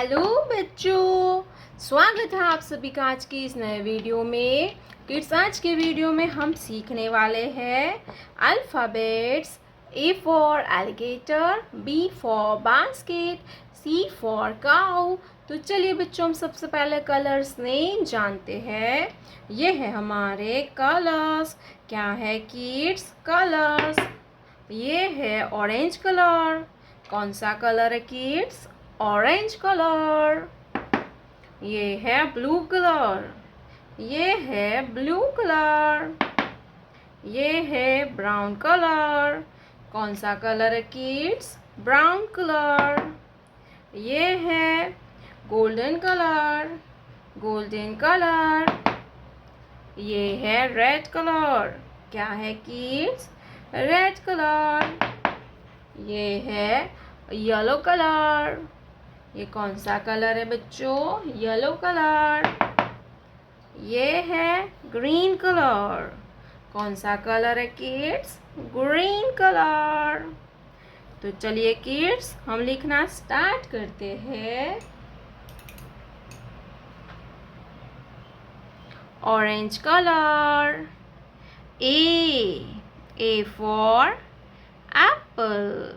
Hello बच्चों, स्वागत है आप सभी का आज की इस नए वीडियो में। किड्स, आज के वीडियो में हम सीखने वाले हैं alphabets. A for alligator, B for basket, C for cow. तो चलिए बच्चों, हम सबसे पहले कलर्स नेम जानते हैं। ये है हमारे कलर्स। क्या है किड्स? कलर्स। ये है ऑरेंज कलर। कौन सा कलर है किड्स? Orange colour. ये है ब्लू कलर। ये है ब्लू कलर। ये है ब्राउन कलर। कौन सा कलर है किड्स? Brown colour. ये है गोल्डन कलर। Golden colour. ये है रेड कलर। क्या है किड्स? Red colour. ये है येलो कलर। ये कौन सा कलर है बच्चों? Yellow colour. ये है ग्रीन कलर। कौन सा कलर है किड्स? Green colour. तो चलिए किड्स, हम लिखना स्टार्ट करते हैं। Orange colour. A for apple.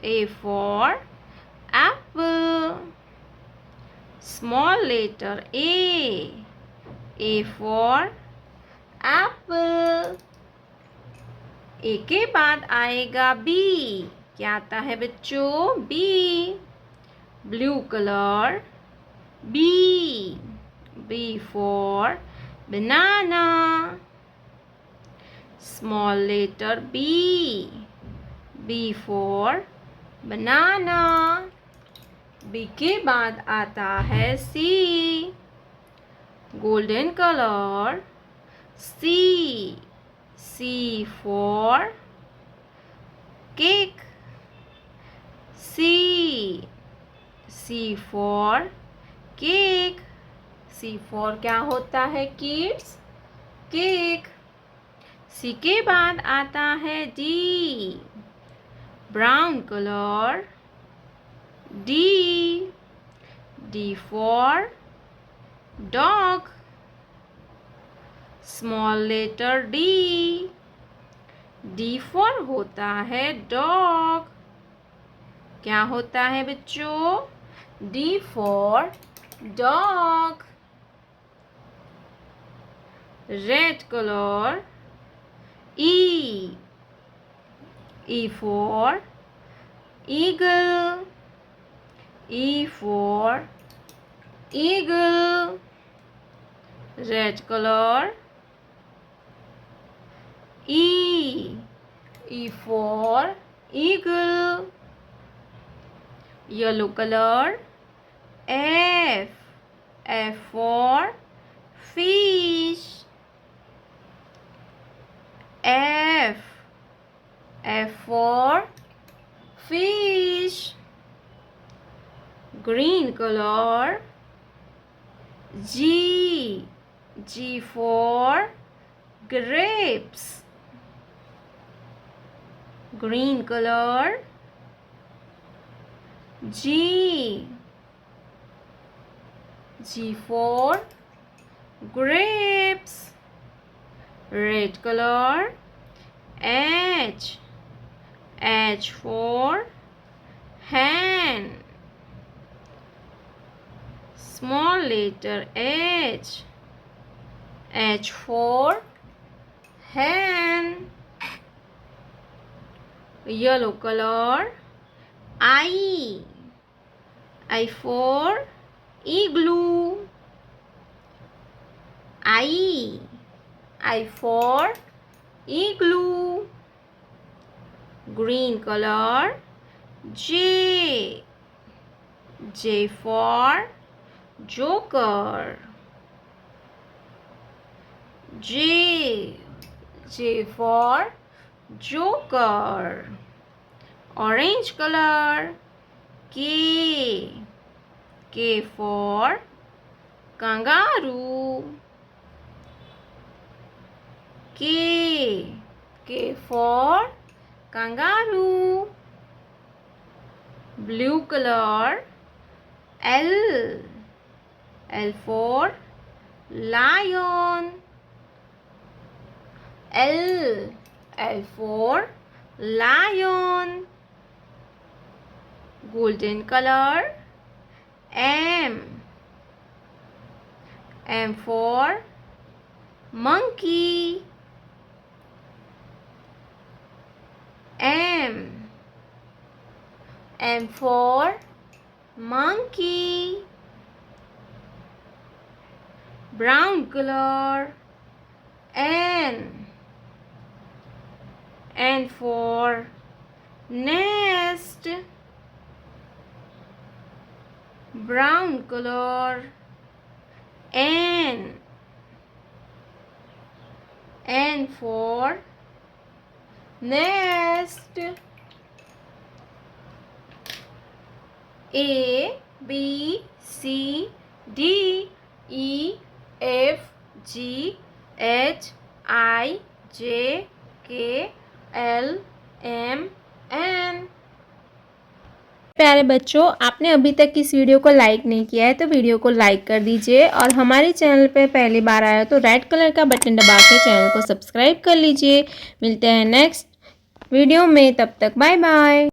A for apple. Small letter A. A for apple. A के बाद आएगा B. क्या आता है बच्चों? B. Blue color. B. B for banana. Small letter B. B for banana. B के बाद आता है C. Golden color. C. C for cake. C. C for cake. C for क्या होता है किड्स? केक। C के बाद आता है D. Brown color. D. D for dog. Small letter D. D for होता है dog. क्या होता है बच्चों? D for dog. Red color. E. E for eagle. E for eagle. Red color. E. E for eagle. Yellow color. F. F for fish. F. F for fish. Green color. G. G for grapes. Green color. G. G for grapes. Red color. H. H for hen. Small letter H. H for hen. Yellow color. I. I for igloo. I. I for igloo. Green color. J. J for joker. J. J for joker. Orange color. K. K for kangaroo. K. K for kangaroo. Blue color. L. L for lion. L. L for lion. Golden color. M. M for monkey. M. M for monkey. Brown color. N. N for nest. Brown color. N. N for nest. A, B, C, D, E, F, G, H, I, J, K, L, M, N। प्यारे बच्चों, आपने अभी तक इस video को like नहीं किया है तो वीडियो को लाइक कर दीजिए और हमारे चैनल पे पहली बार आया तो रेड कलर का बटन दबा के चैनल को सब्सक्राइब कर लीजिए। मिलते हैं नेक्स्ट वीडियो में, तब तक बाय बाय।